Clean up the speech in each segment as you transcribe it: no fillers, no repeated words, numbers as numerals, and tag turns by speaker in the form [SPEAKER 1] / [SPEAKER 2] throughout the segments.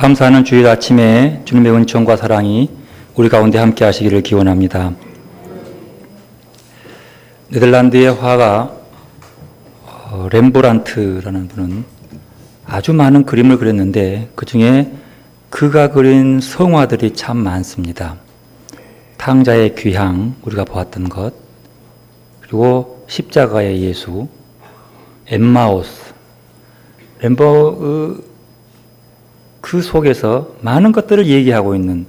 [SPEAKER 1] 감사하는 주일 아침에 주님의 은총과 사랑이 우리 가운데 함께 하시기를 기원합니다. 네덜란드의 화가 렘브란트라는 분은 아주 많은 그림을 그렸는데 그 중에 그가 그린 성화들이 참 많습니다. 탕자의 귀향, 우리가 보았던 것, 그리고 십자가의 예수, 엠마오스, 그 속에서 많은 것들을 얘기하고 있는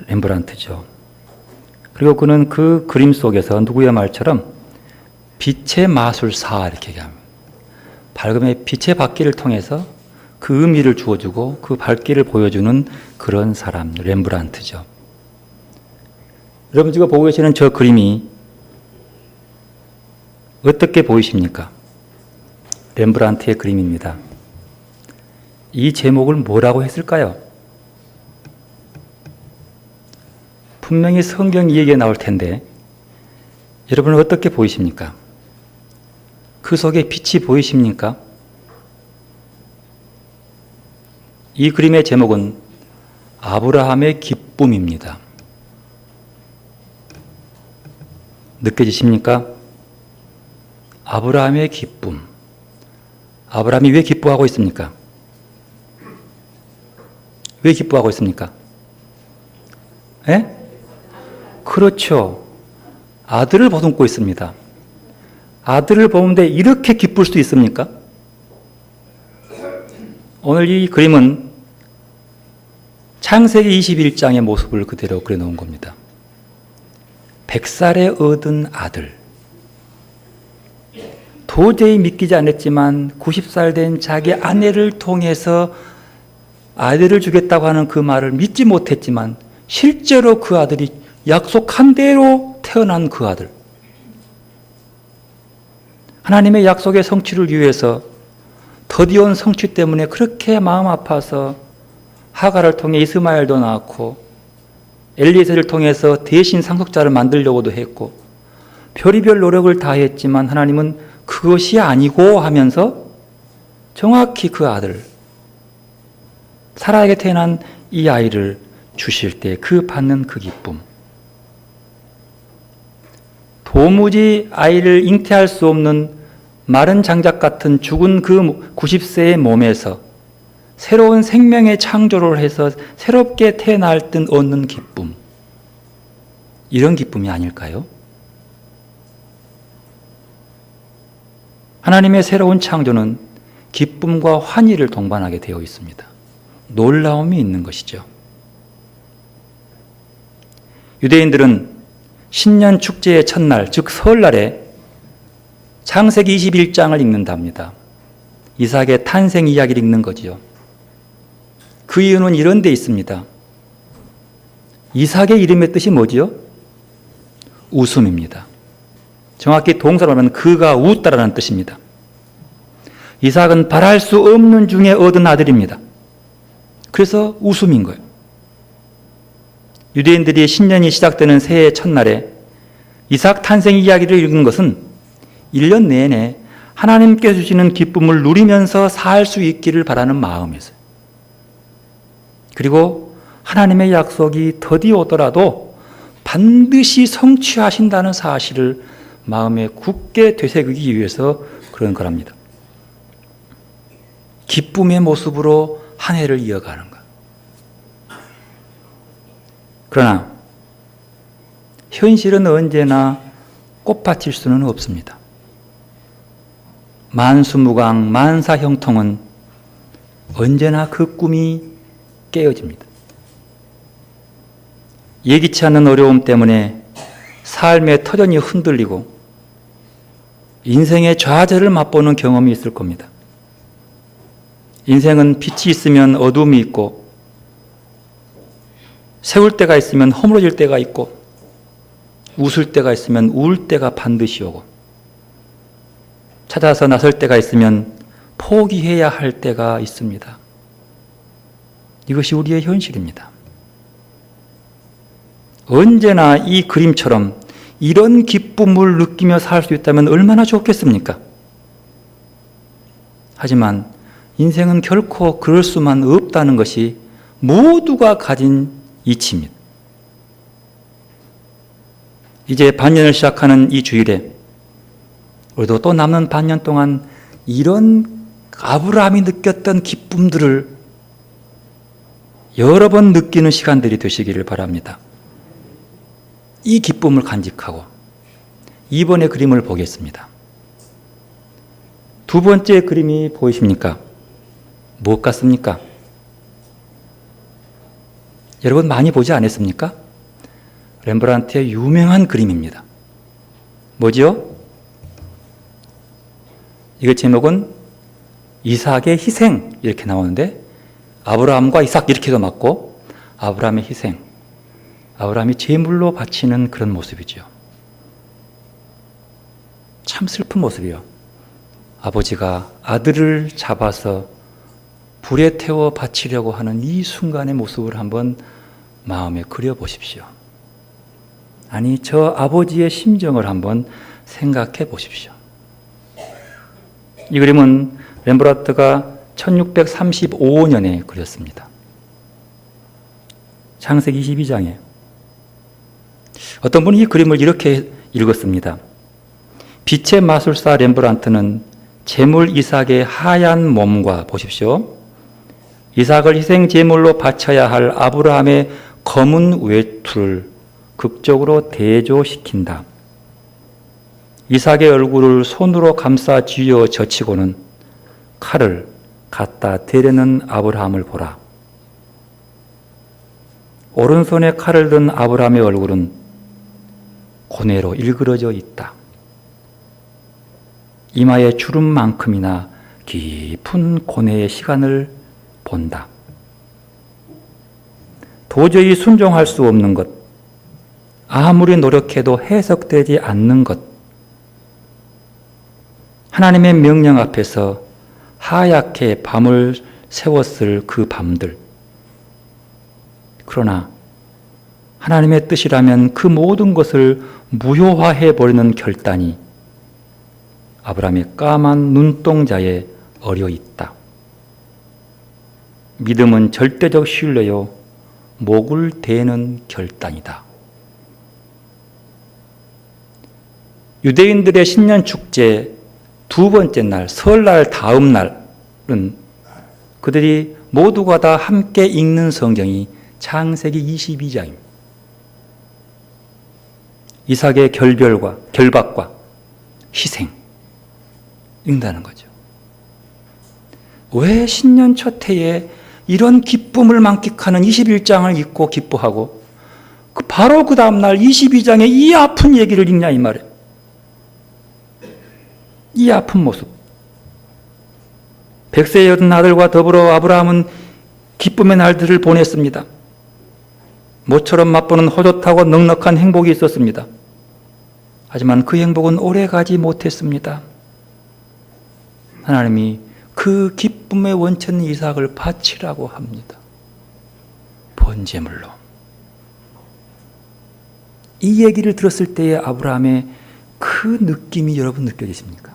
[SPEAKER 1] 렘브란트죠. 그리고 그는 그 그림 속에서 누구의 말처럼 빛의 마술사 이렇게 얘기합니다. 밝음의 빛의 받기를 통해서 그 의미를 주어주고 그 밝기를 보여주는 그런 사람, 렘브란트죠. 여러분 지금 보고 계시는 저 그림이 어떻게 보이십니까? 렘브란트의 그림입니다. 이 제목을 뭐라고 했을까요? 분명히 성경 이야기가 나올 텐데 여러분은 어떻게 보이십니까? 그 속에 빛이 보이십니까? 이 그림의 제목은 아브라함의 기쁨입니다. 느껴지십니까? 아브라함의 기쁨. 아브라함이 왜 기뻐하고 있습니까? 왜 기뻐하고 있습니까? 예? 그렇죠. 아들을 보듬고 있습니다. 아들을 보는데 이렇게 기쁠 수 있습니까? 오늘 이 그림은 창세기 21장의 모습을 그대로 그려놓은 겁니다. 100살에 얻은 아들. 도저히 믿기지 않았지만 90살 된 자기 아내를 통해서 아들을 주겠다고 하는 그 말을 믿지 못했지만 실제로 그 아들이 약속한 대로 태어난 그 아들. 하나님의 약속의 성취를 위해서 더디온 성취 때문에 그렇게 마음 아파서 하가를 통해 이스마엘도 낳았고 엘리에셀을 통해서 대신 상속자를 만들려고도 했고 별의별 노력을 다했지만 하나님은 그것이 아니고 하면서 정확히 그 아들 사라에게 태어난 이 아이를 주실 때 그 받는 그 기쁨. 도무지 아이를 잉태할 수 없는 마른 장작 같은 죽은 그 90세의 몸에서 새로운 생명의 창조를 해서 새롭게 태어날 듯 얻는 기쁨. 이런 기쁨이 아닐까요? 하나님의 새로운 창조는 기쁨과 환희를 동반하게 되어 있습니다. 놀라움이 있는 것이죠. 유대인들은 신년 축제의 첫날, 즉 설날에 창세기 21장을 읽는답니다. 이삭의 탄생 이야기를 읽는 거지요. 그 이유는 이런 데 있습니다. 이삭의 이름의 뜻이 뭐지요? 웃음입니다. 정확히 동사로 하면 그가 웃다라는 뜻입니다. 이삭은 바랄 수 없는 중에 얻은 아들입니다. 그래서 웃음인 거예요. 유대인들이 신년이 시작되는 새해 첫날에 이삭 탄생 이야기를 읽는 것은 1년 내내 하나님께서 주시는 기쁨을 누리면서 살 수 있기를 바라는 마음이었어요. 그리고 하나님의 약속이 더디 오더라도 반드시 성취하신다는 사실을 마음에 굳게 되새기기 위해서 그런 거랍니다. 기쁨의 모습으로 한 해를 이어가는 것. 그러나 현실은 언제나 꽃밭일 수는 없습니다. 만수무강, 만사형통은 언제나 그 꿈이 깨어집니다. 예기치 않는 어려움 때문에 삶의 터전이 흔들리고 인생의 좌절을 맛보는 경험이 있을 겁니다. 인생은 빛이 있으면 어둠이 있고 세울 때가 있으면 허물어질 때가 있고 웃을 때가 있으면 울 때가 반드시 오고 찾아서 나설 때가 있으면 포기해야 할 때가 있습니다. 이것이 우리의 현실입니다. 언제나 이 그림처럼 이런 기쁨을 느끼며 살 수 있다면 얼마나 좋겠습니까? 하지만 인생은 결코 그럴 수만 없다는 것이 모두가 가진 이치입니다. 이제 반년을 시작하는 이 주일에 우리도 또 남는 반년 동안 이런 아브라함이 느꼈던 기쁨들을 여러 번 느끼는 시간들이 되시기를 바랍니다. 이 기쁨을 간직하고 이번의 그림을 보겠습니다. 두 번째 그림이 보이십니까? 무엇 같습니까? 여러분 많이 보지 않았습니까? 렘브란트의 유명한 그림입니다. 뭐지요? 이거 제목은 이삭의 희생 이렇게 나오는데 아브라함과 이삭 이렇게도 맞고 아브라함의 희생, 아브라함이 제물로 바치는 그런 모습이죠. 참 슬픈 모습이요. 아버지가 아들을 잡아서 불에 태워 바치려고 하는 이 순간의 모습을 한번 마음에 그려보십시오. 아니, 저 아버지의 심정을 한번 생각해 보십시오. 이 그림은 렘브란트가 1635년에 그렸습니다. 창세기 22장에 어떤 분이 이 그림을 이렇게 읽었습니다. 빛의 마술사 렘브란트는 제물 이삭의 하얀 몸과 보십시오. 이삭을 희생 제물로 바쳐야 할 아브라함의 검은 외투를 극적으로 대조시킨다. 이삭의 얼굴을 손으로 감싸 쥐어 젖히고는 칼을 갖다 대려는 아브라함을 보라. 오른손에 칼을 든 아브라함의 얼굴은 고뇌로 일그러져 있다. 이마에 주름만큼이나 깊은 고뇌의 시간을 본다. 도저히 순종할 수 없는 것, 아무리 노력해도 해석되지 않는 것, 하나님의 명령 앞에서 하얗게 밤을 새웠을 그 밤들. 그러나 하나님의 뜻이라면 그 모든 것을 무효화해버리는 결단이 아브라함의 까만 눈동자에 어려 있다. 믿음은 절대적 신뢰요, 목을 대는 결단이다. 유대인들의 신년 축제 두 번째 날, 설날 다음 날은 그들이 모두가 다 함께 읽는 성경이 창세기 22장입니다. 이삭의 결박과 희생 읽는다는 거죠. 왜 신년 첫 해에 이런 기쁨을 만끽하는 21장을 읽고 기뻐하고 바로 그 다음날 22장에 이 아픈 얘기를 읽냐 이 말이에요. 이 아픈 모습. 100세에 얻은 아들과 더불어 아브라함은 기쁨의 날들을 보냈습니다. 모처럼 맛보는 호젓하고 넉넉한 행복이 있었습니다. 하지만 그 행복은 오래가지 못했습니다. 하나님이 그 기쁨의 원천 이삭을 바치라고 합니다. 번제물로. 이 얘기를 들었을 때의 아브라함의 그 느낌이 여러분 느껴지십니까?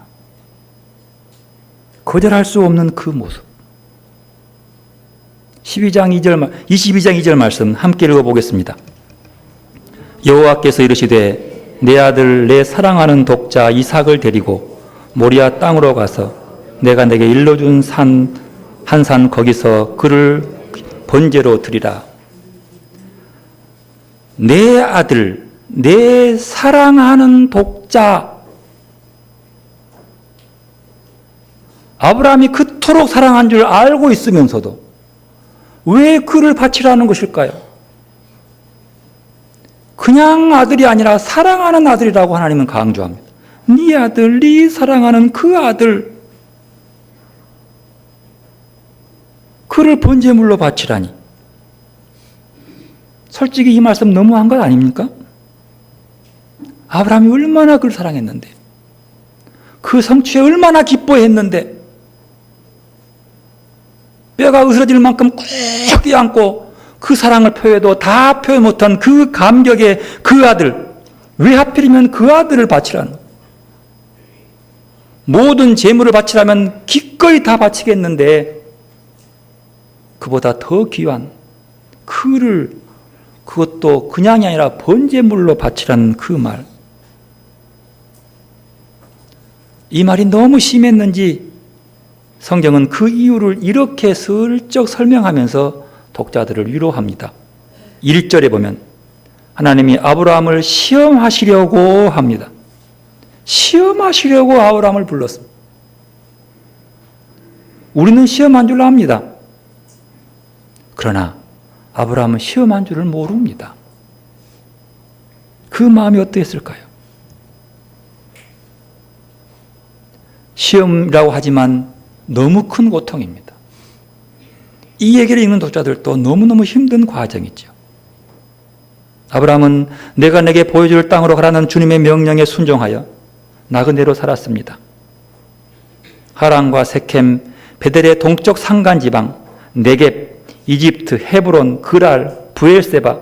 [SPEAKER 1] 거절할 수 없는 그 모습. 22장 2절 말씀 함께 읽어보겠습니다. 여호와께서 이르시되 내 아들 내 사랑하는 독자 이삭을 데리고 모리아 땅으로 가서 내가 내게 일러준 한 산 거기서 그를 번제로 드리라. 내 아들, 내 사랑하는 독자. 아브라함이 그토록 사랑한 줄 알고 있으면서도 왜 그를 바치라는 것일까요? 그냥 아들이 아니라 사랑하는 아들이라고 하나님은 강조합니다. 네 아들, 네 사랑하는 그 아들, 그를 번제물로 바치라니. 솔직히 이 말씀 너무한 것 아닙니까? 아브라함이 얼마나 그를 사랑했는데, 그 성취에 얼마나 기뻐했는데, 뼈가 으스러질 만큼 꼭 껴안고 그 사랑을 표해도 다 표현 못한 그 감격의 그 아들, 왜 하필이면 그 아들을 바치라는 거예요? 모든 재물을 바치라면 기꺼이 다 바치겠는데 그보다 더 귀한 그것도 그냥이 아니라 번제물로 바치라는 그 말. 이 말이 너무 심했는지 성경은 그 이유를 이렇게 슬쩍 설명하면서 독자들을 위로합니다. 1절에 보면 하나님이 아브라함을 시험하시려고 합니다. 시험하시려고 아브라함을 불렀습니다. 우리는 시험한 줄로 압니다. 그러나 아브라함은 시험한 줄을 모릅니다. 그 마음이 어떠했을까요? 시험이라고 하지만 너무 큰 고통입니다. 이 얘기를 읽는 독자들도 너무너무 힘든 과정이죠. 아브라함은 내가 내게 보여줄 땅으로 가라는 주님의 명령에 순종하여 나그네로 살았습니다. 하란과 세켐, 베델의 동쪽 산간지방, 네겝, 이집트, 헤브론, 그랄, 브엘세바,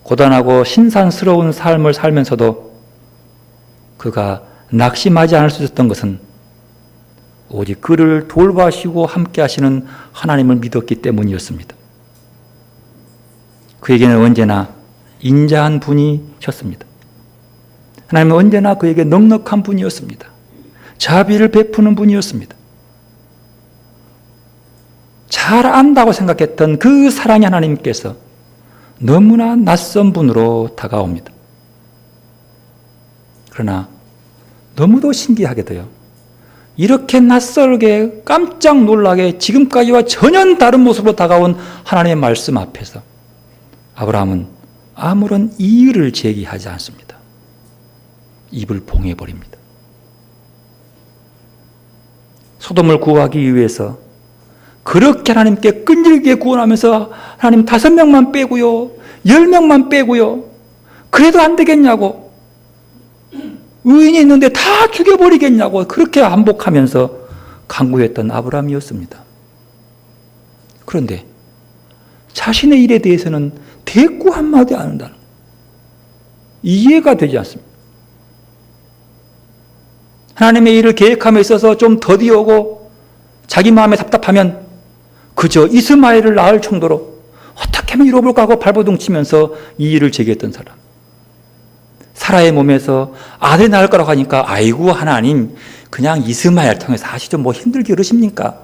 [SPEAKER 1] 고단하고 신산스러운 삶을 살면서도 그가 낙심하지 않을 수 있었던 것은 오직 그를 돌보시고 함께 하시는 하나님을 믿었기 때문이었습니다. 그에게는 언제나 인자한 분이셨습니다. 하나님은 언제나 그에게 넉넉한 분이었습니다. 자비를 베푸는 분이었습니다. 잘 안다고 생각했던 그 사랑의 하나님께서 너무나 낯선 분으로 다가옵니다. 그러나 너무도 신기하게도요, 이렇게 낯설게 깜짝 놀라게 지금까지와 전혀 다른 모습으로 다가온 하나님의 말씀 앞에서 아브라함은 아무런 이유를 제기하지 않습니다. 입을 봉해버립니다. 소돔을 구하기 위해서 그렇게 하나님께 끈질기게 구원하면서 하나님 5명만 빼고요, 10명만 빼고요, 그래도 안 되겠냐고, 의인이 있는데 다 죽여버리겠냐고 그렇게 반복하면서 간구했던 아브라함이었습니다. 그런데 자신의 일에 대해서는 대꾸 한마디 안 한다는, 이해가 되지 않습니다. 하나님의 일을 계획함에 있어서 좀 더디오고 자기 마음에 답답하면 그저 이스마엘을 낳을 정도로 어떻게 하면 이뤄볼까 하고 발버둥 치면서 이 일을 제기했던 사람. 사라의 몸에서 아들 낳을 거라고 하니까 아이고 하나님 그냥 이스마엘 통해서 하시죠, 뭐 힘들게 그러십니까?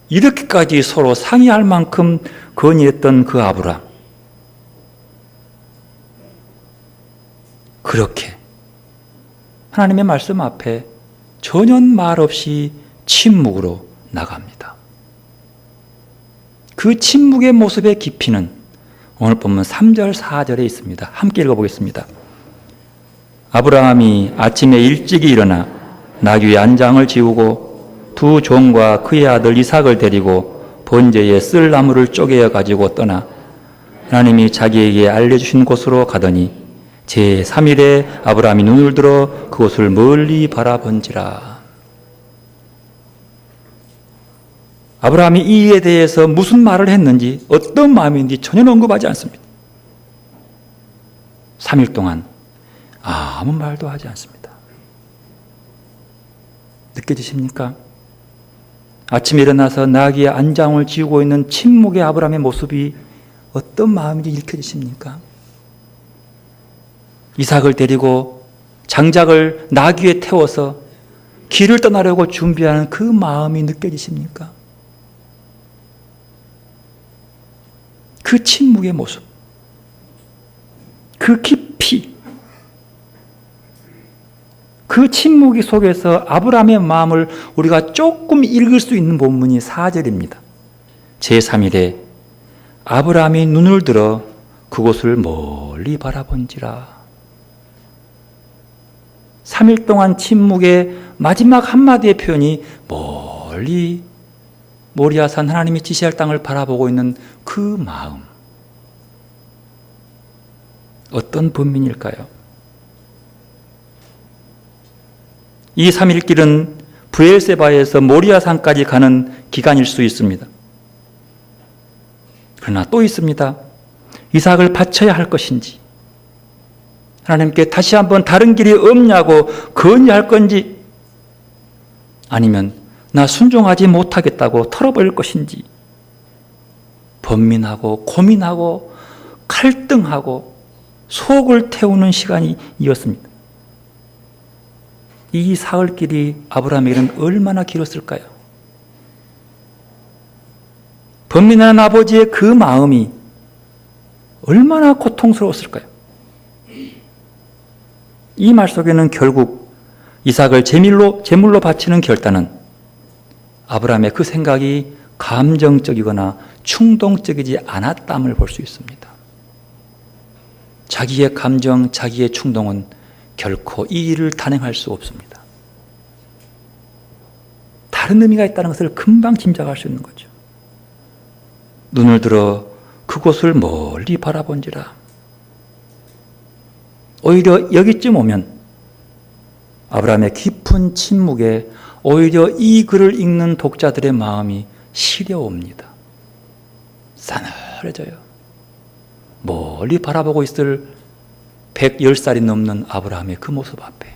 [SPEAKER 1] 이렇게까지 서로 상의할 만큼 건의했던 그 아브라함. 그렇게 하나님의 말씀 앞에 전혀 말 없이 침묵으로 나갑니다. 그 침묵의 모습의 깊이는 오늘 본문 3절 4절에 있습니다. 함께 읽어보겠습니다. 아브라함이 아침에 일찍이 일어나 나귀의 안장을 지우고 두 종과 그의 아들 이삭을 데리고 번제에 쓸 나무를 쪼개어 가지고 떠나 하나님이 자기에게 알려주신 곳으로 가더니 제3일에 아브라함이 눈을 들어 그곳을 멀리 바라본지라. 아브라함이 이 일에 대해서 무슨 말을 했는지 어떤 마음인지 전혀 언급하지 않습니다. 3일 동안 아무 말도 하지 않습니다. 느껴지십니까? 아침에 일어나서 나귀의 안장을 지우고 있는 침묵의 아브라함의 모습이 어떤 마음인지 읽혀지십니까? 이삭을 데리고 장작을 나귀에 태워서 길을 떠나려고 준비하는 그 마음이 느껴지십니까? 그 침묵의 모습, 그 깊이, 그 침묵 속에서 아브라함의 마음을 우리가 조금 읽을 수 있는 본문이 4절입니다. 제3일에 아브라함이 눈을 들어 그곳을 멀리 바라본지라. 3일 동안 침묵의 마지막 한마디의 표현이 멀리 모리아산 하나님이 지시할 땅을 바라보고 있는 그 마음. 어떤 분민일까요? 이 3일 길은 브엘세바에서 모리아산까지 가는 기간일 수 있습니다. 그러나 또 있습니다. 이삭을 바쳐야 할 것인지, 하나님께 다시 한번 다른 길이 없냐고 건의할 건지, 아니면 나 순종하지 못하겠다고 털어버릴 것인지 번민하고 고민하고 갈등하고 속을 태우는 시간이 이었습니다. 이 사흘길이 아브라함에게는 얼마나 길었을까요? 번민한 아버지의 그 마음이 얼마나 고통스러웠을까요? 이 말 속에는 결국 이삭을 제물로 바치는 결단은 아브라함의 그 생각이 감정적이거나 충동적이지 않았다함을 볼 수 있습니다. 자기의 감정, 자기의 충동은 결코 이 일을 단행할 수 없습니다. 다른 의미가 있다는 것을 금방 짐작할 수 있는 거죠. 눈을 들어 그곳을 멀리 바라본지라. 오히려 여기쯤 오면 아브라함의 깊은 침묵에 오히려 이 글을 읽는 독자들의 마음이 시려옵니다. 싸늘해져요. 멀리 바라보고 있을 110살이 넘는 아브라함의 그 모습 앞에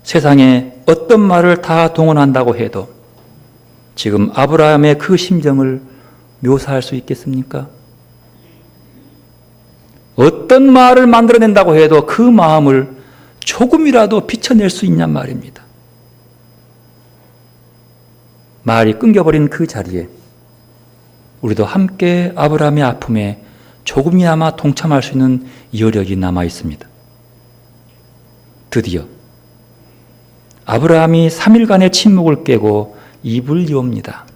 [SPEAKER 1] 세상에 어떤 말을 다 동원한다고 해도 지금 아브라함의 그 심정을 묘사할 수 있겠습니까? 어떤 말을 만들어낸다고 해도 그 마음을 조금이라도 비춰낼 수 있냔 말입니다. 말이 끊겨버린 그 자리에 우리도 함께 아브라함의 아픔에 조금이나마 동참할 수 있는 여력이 남아 있습니다. 드디어 아브라함이 3일간의 침묵을 깨고 입을 여옵니다.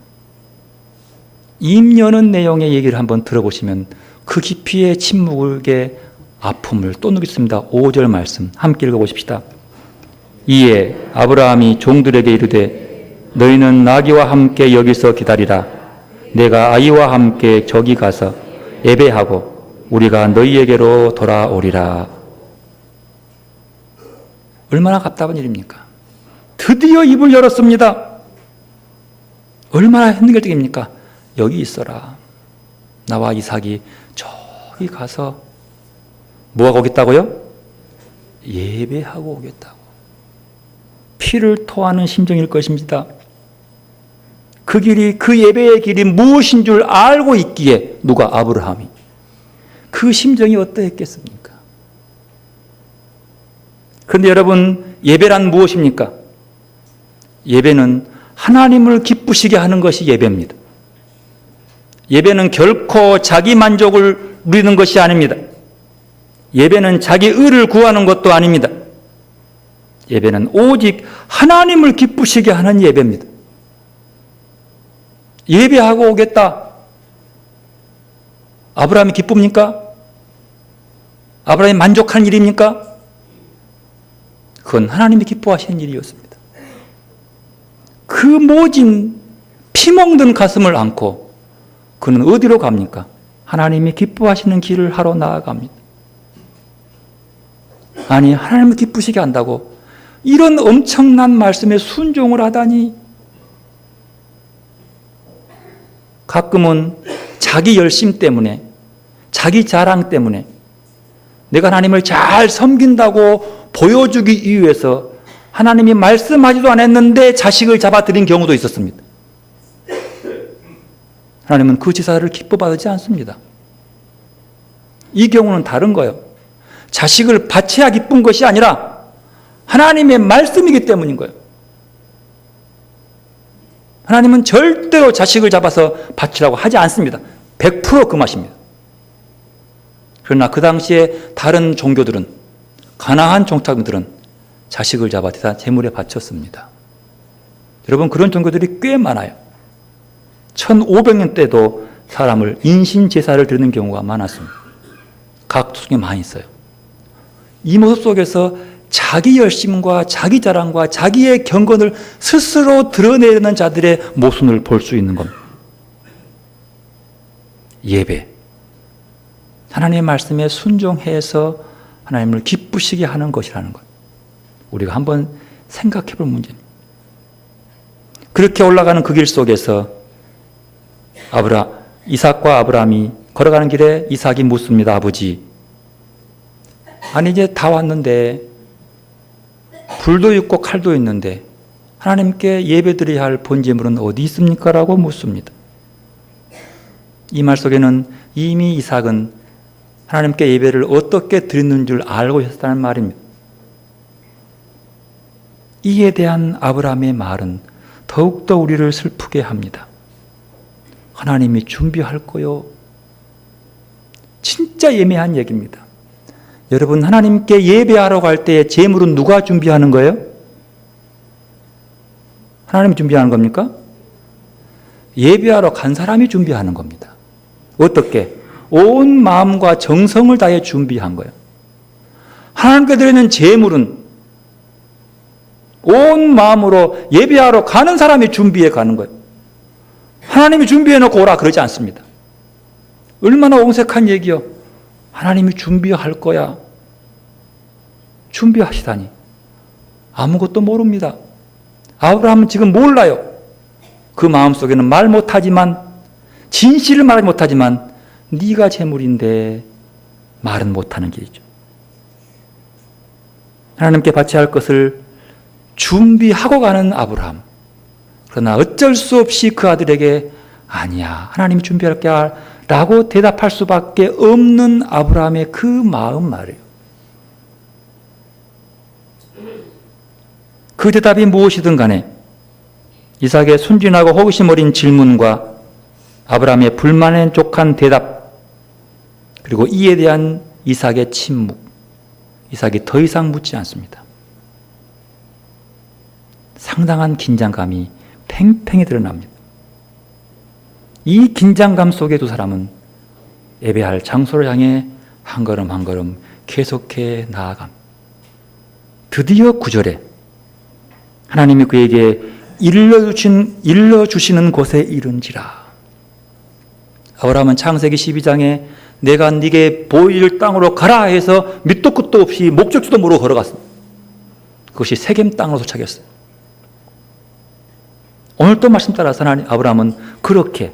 [SPEAKER 1] 입 여는 내용의 얘기를 한번 들어보시면 그 깊이의 침묵의 아픔을 또 느끼습니다. 5절 말씀 함께 읽어보십시다. 이에 아브라함이 종들에게 이르되 너희는 나귀와 함께 여기서 기다리라. 내가 아이와 함께 저기 가서 예배하고 우리가 너희에게로 돌아오리라. 얼마나 답답한 일입니까? 드디어 입을 열었습니다. 얼마나 힘들겠습니까? 여기 있어라. 나와 이삭이 저기 가서 뭐하고 오겠다고요? 예배하고 오겠다고. 피를 토하는 심정일 것입니다. 그 길이, 그 예배의 길이 무엇인 줄 알고 있기에 누가 아브라함이 그 심정이 어떠했겠습니까? 그런데 여러분, 예배란 무엇입니까? 예배는 하나님을 기쁘시게 하는 것이 예배입니다. 예배는 결코 자기 만족을 누리는 것이 아닙니다. 예배는 자기 의를 구하는 것도 아닙니다. 예배는 오직 하나님을 기쁘시게 하는 예배입니다. 예배하고 오겠다. 아브라함이 기쁩니까? 아브라함이 만족한 일입니까? 그건 하나님이 기뻐하시는 일이었습니다. 그 모진 피멍든 가슴을 안고 그는 어디로 갑니까? 하나님이 기뻐하시는 길을 하러 나아갑니다. 아니, 하나님을 기쁘시게 한다고 이런 엄청난 말씀에 순종을 하다니. 가끔은 자기 열심 때문에, 자기 자랑 때문에 내가 하나님을 잘 섬긴다고 보여주기 위해서 하나님이 말씀하지도 않았는데 자식을 잡아들인 경우도 있었습니다. 하나님은 그 제사를 기뻐받지 않습니다. 이 경우는 다른 거예요. 자식을 바쳐야 기쁜 것이 아니라 하나님의 말씀이기 때문인 거예요. 하나님은 절대로 자식을 잡아서 바치라고 하지 않습니다. 100% 그 맛입니다. 그러나 그 당시에 다른 종교들은, 가나안 종착민들은 자식을 잡아 대사 제물에 바쳤습니다. 여러분, 그런 종교들이 꽤 많아요. 1500년 때도 사람을 인신 제사를 드리는 경우가 많았습니다. 각 중에 많이 있어요. 이 모습 속에서 자기 열심과 자기 자랑과 자기의 경건을 스스로 드러내는 자들의 모순을 볼 수 있는 겁니다. 예배, 하나님의 말씀에 순종해서 하나님을 기쁘시게 하는 것이라는 것, 우리가 한번 생각해 볼 문제입니다. 그렇게 올라가는 그 길 속에서 이삭과 아브라함이 걸어가는 길에 이삭이 묻습니다. 아버지, 아니 이제 다 왔는데 불도 있고 칼도 있는데 하나님께 예배드려야 할 본제물은 어디 있습니까? 라고 묻습니다. 이 말 속에는 이미 이삭은 하나님께 예배를 어떻게 드리는 줄 알고 있었다는 말입니다. 이에 대한 아브라함의 말은 더욱더 우리를 슬프게 합니다. 하나님이 준비할 거요. 진짜 예매한 얘기입니다. 여러분, 하나님께 예배하러 갈 때 제물은 누가 준비하는 거예요? 하나님이 준비하는 겁니까? 예배하러 간 사람이 준비하는 겁니다. 어떻게? 온 마음과 정성을 다해 준비한 거예요. 하나님께 드리는 제물은 온 마음으로 예배하러 가는 사람이 준비해 가는 거예요. 하나님이 준비해 놓고 오라 그러지 않습니다. 얼마나 옹색한 얘기요. 하나님이 준비할 거야. 준비하시다니. 아무것도 모릅니다. 아브라함은 지금 몰라요. 그 마음속에는 말 못하지만, 진실을 말하지 못하지만 네가 제물인데 말은 못하는 길이죠. 하나님께 바쳐야 할 것을 준비하고 가는 아브라함. 그러나 어쩔 수 없이 그 아들에게 아니야, 하나님이 준비할게 라고 대답할 수밖에 없는 아브라함의 그 마음 말이에요. 그 대답이 무엇이든 간에 이삭의 순진하고 호기심 어린 질문과 아브라함의 불만족한 대답, 그리고 이에 대한 이삭의 침묵, 이삭이 더 이상 묻지 않습니다. 상당한 긴장감이 팽팽히 드러납니다. 이 긴장감 속에 두 사람은 예배할 장소를 향해 한 걸음 한 걸음 계속해 나아갑니다. 드디어 9절에 하나님이 그에게 일러주시는 곳에 이른지라. 아브라함은 창세기 12장에 내가 네게 보일 땅으로 가라 해서 밑도 끝도 없이 목적지도 모르고 걸어갔습니다. 그것이 세겜 땅으로 도착했어요. 오늘 또 말씀 따라서 아브라함은 그렇게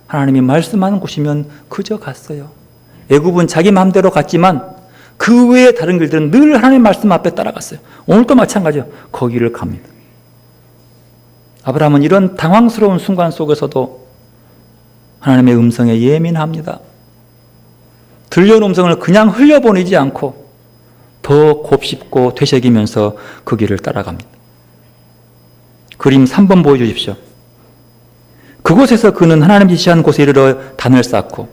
[SPEAKER 1] 하나님이 말씀하는 곳이면 그저 갔어요. 애굽은 자기 마음대로 갔지만 그 외에 다른 길들은 늘 하나님의 말씀 앞에 따라갔어요. 오늘도 마찬가지요. 거기를 갑니다. 아브라함은 이런 당황스러운 순간 속에서도 하나님의 음성에 예민합니다. 들려온 음성을 그냥 흘려보내지 않고 더 곱씹고 되새기면서 그 길을 따라갑니다. 그림 3번 보여주십시오. 그곳에서 그는 하나님 지시한 곳에 이르러 단을 쌓고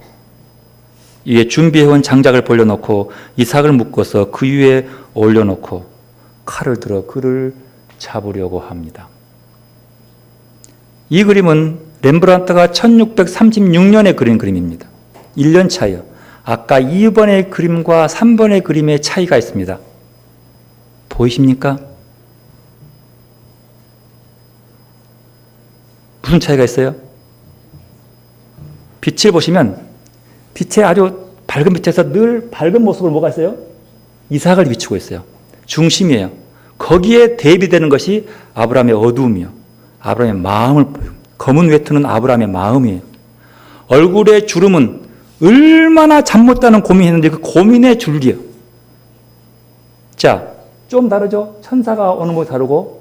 [SPEAKER 1] 위에 준비해온 장작을 벌려놓고 이삭을 묶어서 그 위에 올려놓고 칼을 들어 그를 잡으려고 합니다. 이 그림은 렘브란트가 1636년에 그린 그림입니다. 1년 차이요. 아까 2번의 그림과 3번의 그림의 차이가 있습니다. 보이십니까? 무슨 차이가 있어요? 빛을 보시면 빛의 아주 밝은 빛에서 늘 밝은 모습을 뭐가 있어요? 이삭을 비추고 있어요. 중심이에요. 거기에 대비되는 것이 아브라함의 어두움이요. 아브라함의 마음을 보여요. 검은 외투는 아브라함의 마음이에요. 얼굴의 주름은 얼마나 잠 못 자는 고민했는데 그 고민의 줄기예요. 자, 좀 다르죠? 천사가 오는 거 다르고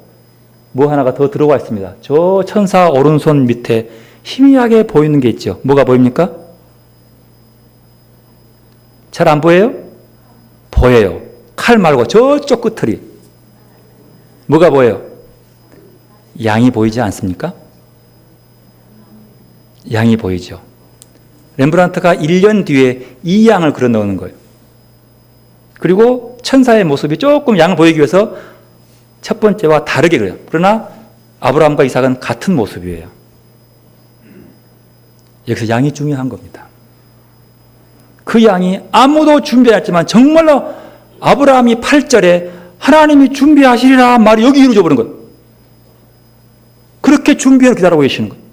[SPEAKER 1] 뭐 하나가 더 들어가 있습니다. 저 천사 오른손 밑에 희미하게 보이는 게 있죠. 뭐가 보입니까? 잘 안 보여요? 보여요. 칼 말고 저쪽 끝털이. 뭐가 보여요? 양이 보이지 않습니까? 양이 보이죠. 렘브란트가 1년 뒤에 이 양을 그려 넣는 거예요. 그리고 천사의 모습이 조금 양을 보이기 위해서 첫 번째와 다르게 그려요. 그러나 아브라함과 이삭은 같은 모습이에요. 여기서 양이 중요한 겁니다. 그 양이 아무도 준비했지만 정말로 아브라함이 8절에 하나님이 준비하시리라 말이 여기 이루어져 버린 거예요. 그렇게 준비해서 기다리고 계시는 거예요.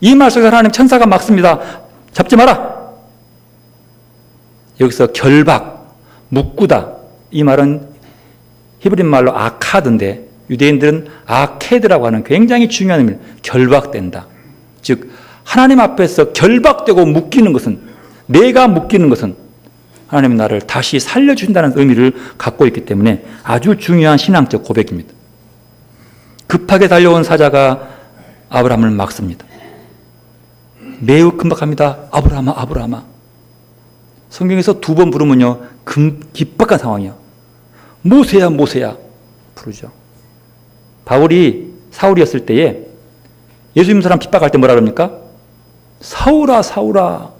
[SPEAKER 1] 이 말 속에서 하나님 천사가 막습니다. 잡지 마라. 여기서 결박, 묶구다. 이 말은 히브리 말로 아카드인데 유대인들은 아케드라고 하는 굉장히 중요한 의미입니다. 결박된다. 즉 하나님 앞에서 결박되고 묶이는 것은, 내가 묶이는 것은 하나님은 나를 다시 살려주신다는 의미를 갖고 있기 때문에 아주 중요한 신앙적 고백입니다. 급하게 달려온 사자가 아브라함을 막습니다. 매우 급박합니다. 아브라함아, 아브라함아. 성경에서 2번 부르면요, 긴박한 상황이에요. 모세야, 모세야 부르죠. 바울이 사울이었을 때에 예수 믿는 사람 핍박할 때 뭐라 그럽니까? 사울아, 사울아,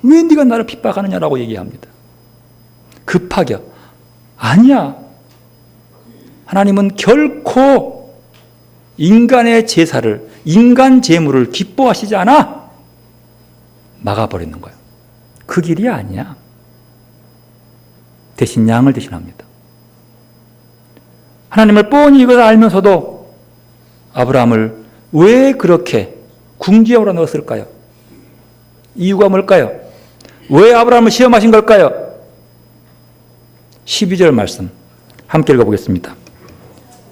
[SPEAKER 1] 왜 네가 나를 핍박하느냐라고 얘기합니다. 급하게. 아니야. 하나님은 결코 인간의 제사를, 인간 제물을 기뻐하시지 않아. 막아버리는 거예요. 그 길이 아니야. 대신 양을 대신합니다. 하나님을 뻔히 이걸 알면서도 아브라함을 왜 그렇게 궁지에 넣었을까요? 이유가 뭘까요? 왜 아브라함을 시험하신 걸까요? 12절 말씀 함께 읽어보겠습니다.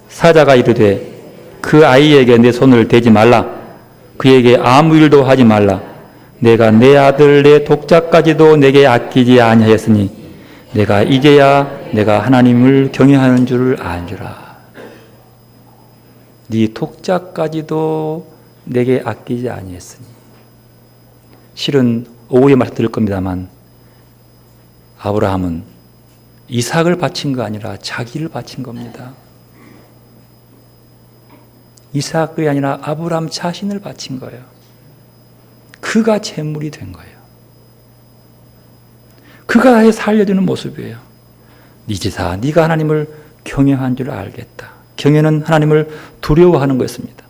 [SPEAKER 1] 사자가 이르되 그 아이에게 내 손을 대지 말라. 그에게 아무 일도 하지 말라. 내가 내 아들 내 독자까지도 내게 아끼지 아니하였으니 내가 이제야 내가 하나님을 경외하는 줄을 안주라. 네 독자까지도 내게 아끼지 아니했으니. 실은 오후에 말씀드릴 겁니다만 아브라함은 이삭을 바친 거 아니라 자기를 바친 겁니다. 이삭이 아니라 아브라함 자신을 바친 거예요. 그가 제물이 된 거예요. 그가 나의 살려주는 모습이에요. 이제사 네가 하나님을 경외한 줄 알겠다. 경외는 하나님을 두려워하는 것입니다.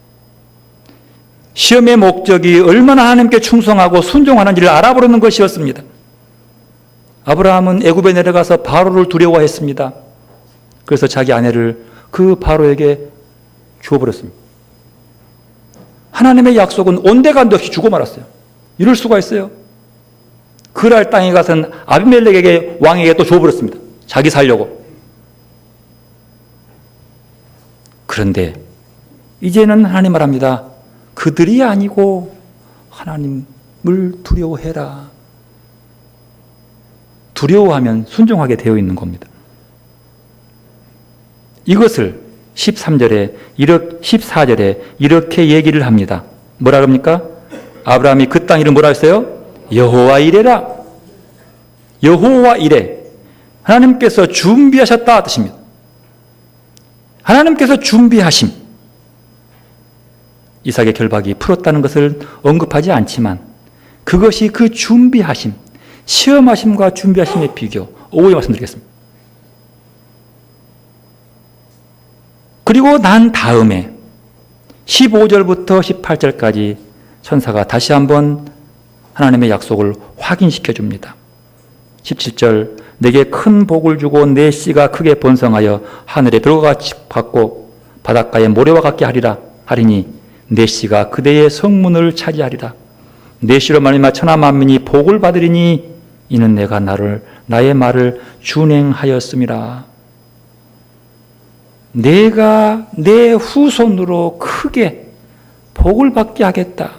[SPEAKER 1] 시험의 목적이 얼마나 하나님께 충성하고 순종하는지를 알아보려는 것이었습니다. 아브라함은 애굽에 내려가서 바로를 두려워했습니다. 그래서 자기 아내를 그 바로에게 주어버렸습니다. 하나님의 약속은 온데간데 없이 주고 말았어요. 이럴 수가 있어요. 그랄 땅에 가서는 아비멜렉에게 왕에게 또 줘버렸습니다. 자기 살려고. 그런데 이제는 하나님 말합니다. 그들이 아니고 하나님을 두려워해라. 두려워하면 순종하게 되어 있는 겁니다. 이것을 13절에, 14절에 이렇게 얘기를 합니다. 뭐라 그럽니까? 아브라함이 그 땅 이름 뭐라 했어요? 여호와 이레라. 여호와 이레. 하나님께서 준비하셨다 뜻입니다. 하나님께서 준비하심. 이삭의 결박이 풀었다는 것을 언급하지 않지만 그것이 그 준비하심, 시험하심과 준비하심의 비교, 오후에 말씀드리겠습니다. 그리고 난 다음에 15절부터 18절까지 천사가 다시 한번 하나님의 약속을 확인시켜 줍니다. 17절 내게 큰 복을 주고 내 씨가 크게 번성하여 하늘의 별과 같이 받고 바닷가의 모래와 같게 하리니 내 씨가 그대의 성문을 차지하리라. 내 씨로 말미암아 천하 만민이 복을 받으리니 이는 내가 나의 말을 준행하였음이라. 내가 내 후손으로 크게 복을 받게 하겠다.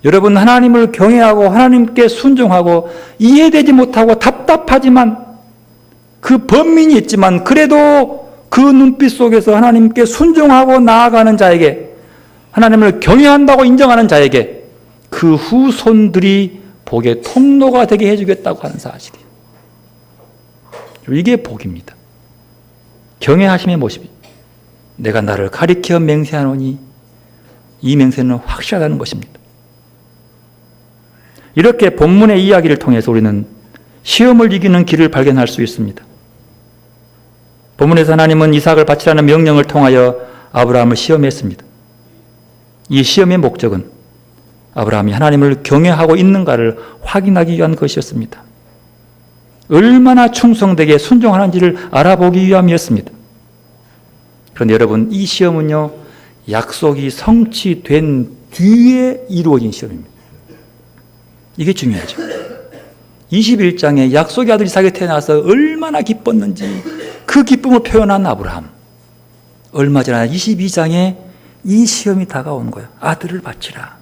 [SPEAKER 1] 여러분, 하나님을 경외하고 하나님께 순종하고 이해되지 못하고 답답하지만 그 번민이 있지만 그래도 그 눈빛 속에서 하나님께 순종하고 나아가는 자에게, 하나님을 경외한다고 인정하는 자에게 그 후손들이 복의 통로가 되게 해주겠다고 하는 사실이에요. 이게 복입니다. 경외하심의 모습이. 내가 나를 가리켜 맹세하노니 이 맹세는 확실하다는 것입니다. 이렇게 본문의 이야기를 통해서 우리는 시험을 이기는 길을 발견할 수 있습니다. 본문에서 하나님은 이삭을 바치라는 명령을 통하여 아브라함을 시험했습니다. 이 시험의 목적은 아브라함이 하나님을 경외하고 있는가를 확인하기 위한 것이었습니다. 얼마나 충성되게 순종하는지를 알아보기 위함이었습니다. 그런데 여러분, 이 시험은요, 약속이 성취된 뒤에 이루어진 시험입니다. 이게 중요하죠. 21장에 약속의 아들 이삭이 태어나서 얼마나 기뻤는지 그 기쁨을 표현한 아브라함. 얼마 전에 22장에 이 시험이 다가온 거예요. 아들을 바치라.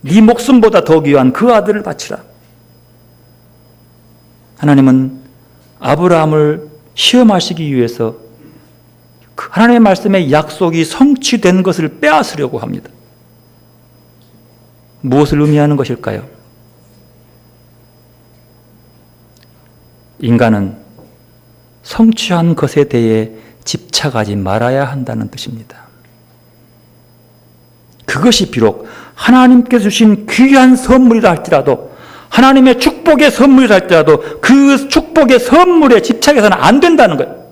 [SPEAKER 1] 네 목숨보다 더 귀한 그 아들을 바치라. 하나님은 아브라함을 시험하시기 위해서 하나님의 말씀의 약속이 성취된 것을 빼앗으려고 합니다. 무엇을 의미하는 것일까요? 인간은 성취한 것에 대해 집착하지 말아야 한다는 뜻입니다. 그것이 비록 하나님께서 주신 귀한 선물이라 할지라도, 하나님의 축복의 선물이라 할지라도 그 축복의 선물에 집착해서는 안 된다는 거예요.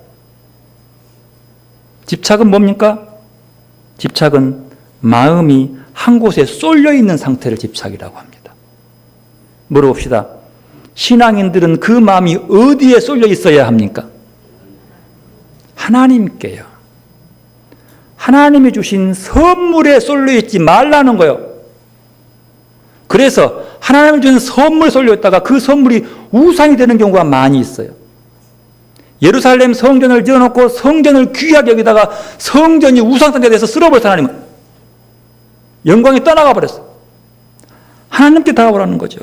[SPEAKER 1] 집착은 뭡니까? 집착은 마음이 한 곳에 쏠려 있는 상태를 집착이라고 합니다. 물어봅시다. 신앙인들은 그 마음이 어디에 쏠려 있어야 합니까? 하나님께요. 하나님이 주신 선물에 쏠려 있지 말라는 거예요. 그래서 하나님이 주신 선물에 쏠려 있다가 그 선물이 우상이 되는 경우가 많이 있어요. 예루살렘 성전을 지어놓고 성전을 귀하게 여기다가 성전이 우상상자가 돼서 쓸어버렸어. 하나님은 영광이 떠나가 버렸어. 하나님께 다가오라는 거죠.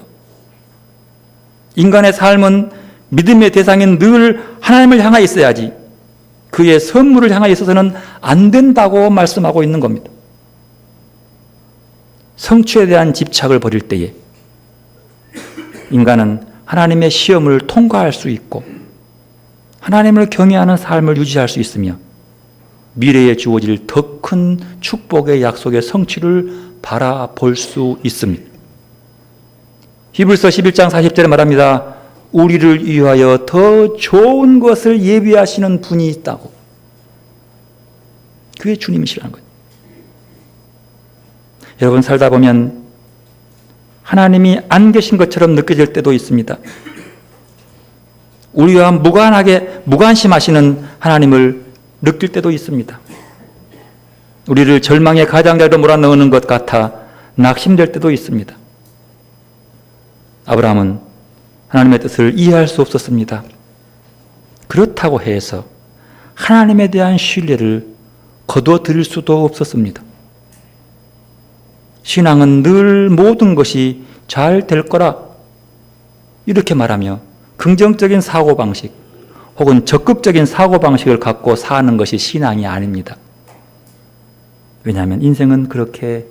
[SPEAKER 1] 인간의 삶은 믿음의 대상인 늘 하나님을 향하여 있어야지 그의 선물을 향하여 있어서는 안 된다고 말씀하고 있는 겁니다. 성취에 대한 집착을 버릴 때에 인간은 하나님의 시험을 통과할 수 있고 하나님을 경외하는 삶을 유지할 수 있으며 미래에 주어질 더 큰 축복의 약속의 성취를 바라볼 수 있습니다. 히브리서 11장 40절에 말합니다. 우리를 위하여 더 좋은 것을 예비하시는 분이 있다고. 그게 주님이시라는 거예요. 여러분 살다 보면 하나님이 안 계신 것처럼 느껴질 때도 있습니다. 우리와 무관심하시는 하나님을 느낄 때도 있습니다. 우리를 절망의 가장자리로 몰아넣는 것 같아 낙심될 때도 있습니다. 아브라함은 하나님의 뜻을 이해할 수 없었습니다. 그렇다고 해서 하나님에 대한 신뢰를 거둬들일 수도 없었습니다. 신앙은 늘 모든 것이 잘 될 거라 이렇게 말하며 긍정적인 사고방식 혹은 적극적인 사고방식을 갖고 사는 것이 신앙이 아닙니다. 왜냐하면 인생은 그렇게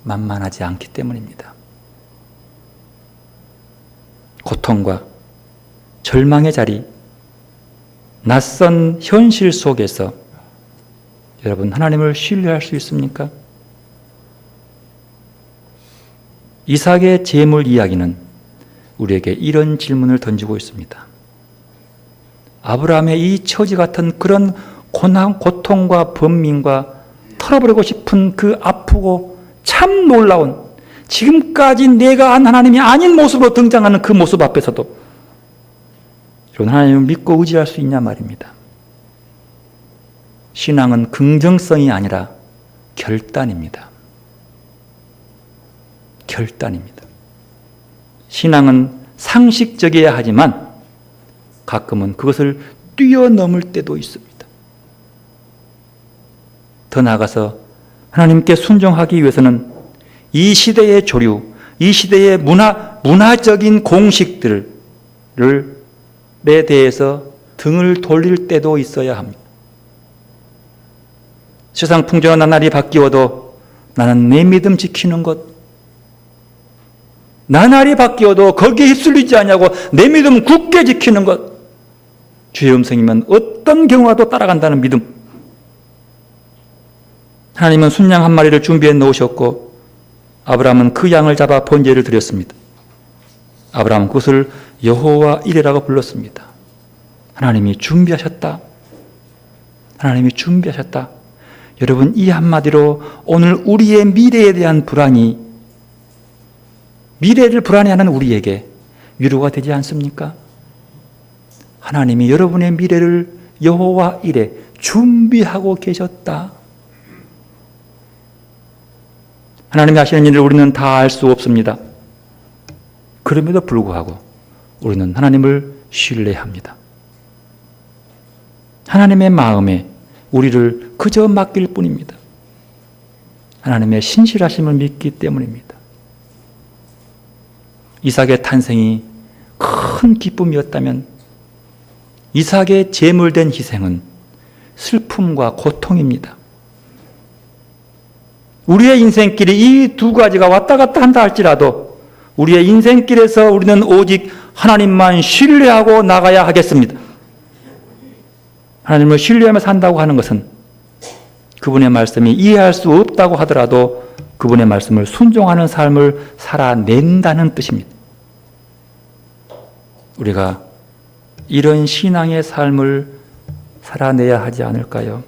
[SPEAKER 1] 만만하지 않기 때문입니다. 고통과 절망의 자리, 낯선 현실 속에서 여러분 하나님을 신뢰할 수 있습니까? 이삭의 재물 이야기는 우리에게 이런 질문을 던지고 있습니다. 아브라함의 이 처지 같은 그런 고통과 번민과 털어버리고 싶은 그 아프고 참 놀라운 지금까지 내가 한 하나님이 아닌 모습으로 등장하는 그 모습 앞에서도 여러분 하나님을 믿고 의지할 수 있냐 말입니다. 신앙은 긍정성이 아니라 결단입니다. 결단입니다. 신앙은 상식적이어야 하지만 가끔은 그것을 뛰어넘을 때도 있습니다. 더 나아가서 하나님께 순종하기 위해서는 이 시대의 조류, 이 시대의 문화적인 공식들에 대해서 등을 돌릴 때도 있어야 합니다. 세상 풍조와 나날이 바뀌어도 나는 내 믿음 지키는 것, 나날이 바뀌어도 거기에 휩쓸리지 않냐고 내 믿음 굳게 지키는 것, 주의 음성이면 어떤 경우와도 따라간다는 믿음. 하나님은 순양 한 마리를 준비해 놓으셨고 아브라함은 그 양을 잡아 번제를 드렸습니다. 아브라함은 그것을 여호와 이레라고 불렀습니다. 하나님이 준비하셨다. 하나님이 준비하셨다. 여러분 이 한마디로 오늘 우리의 미래에 대한 불안이 미래를 불안해하는 우리에게 위로가 되지 않습니까? 하나님이 여러분의 미래를 여호와 이레 준비하고 계셨다. 하나님이 하시는 일을 우리는 다 알 수 없습니다. 그럼에도 불구하고 우리는 하나님을 신뢰합니다. 하나님의 마음에 우리를 그저 맡길 뿐입니다. 하나님의 신실하심을 믿기 때문입니다. 이삭의 탄생이 큰 기쁨이었다면 이삭의 제물된 희생은 슬픔과 고통입니다. 우리의 인생길이 이 두 가지가 왔다 갔다 한다 할지라도 우리의 인생길에서 우리는 오직 하나님만 신뢰하고 나가야 하겠습니다. 하나님을 신뢰하며 산다고 하는 것은 그분의 말씀이 이해할 수 없다고 하더라도 그분의 말씀을 순종하는 삶을 살아낸다는 뜻입니다. 우리가 이런 신앙의 삶을 살아내야 하지 않을까요?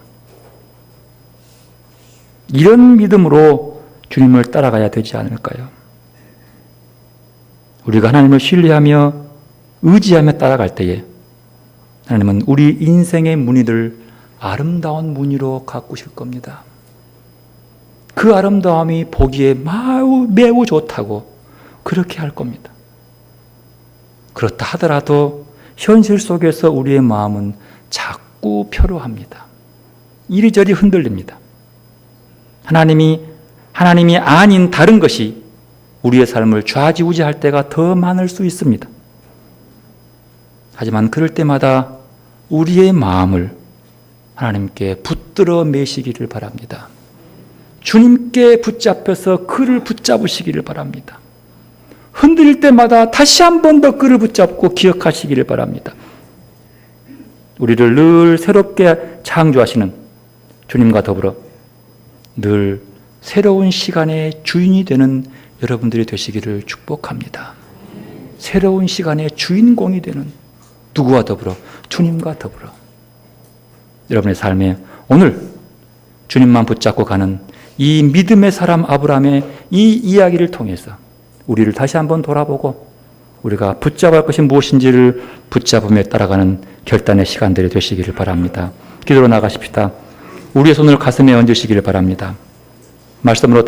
[SPEAKER 1] 이런 믿음으로 주님을 따라가야 되지 않을까요? 우리가 하나님을 신뢰하며 의지하며 따라갈 때에 하나님은 우리 인생의 무늬를 아름다운 무늬로 가꾸실 겁니다. 그 아름다움이 보기에 매우 좋다고 그렇게 할 겁니다. 그렇다 하더라도 현실 속에서 우리의 마음은 자꾸 표로합니다. 이리저리 흔들립니다. 하나님이 아닌 다른 것이 우리의 삶을 좌지우지할 때가 더 많을 수 있습니다. 하지만 그럴 때마다 우리의 마음을 하나님께 붙들어 매시기를 바랍니다. 주님께 붙잡혀서 그를 붙잡으시기를 바랍니다. 흔들릴 때마다 다시 한 번 더 그를 붙잡고 기억하시기를 바랍니다. 우리를 늘 새롭게 창조하시는 주님과 더불어 늘 새로운 시간의 주인이 되는 여러분들이 되시기를 축복합니다. 새로운 시간의 주인공이 되는 누구와 더불어? 주님과 더불어. 여러분의 삶에 오늘 주님만 붙잡고 가는 이 믿음의 사람 아브라함의 이 이야기를 통해서 우리를 다시 한번 돌아보고 우리가 붙잡을 것이 무엇인지를 붙잡으며 따라가는 결단의 시간들이 되시기를 바랍니다. 기도로 나가십시다. 우리의 손을 가슴에 얹으시기를 바랍니다. 말씀으로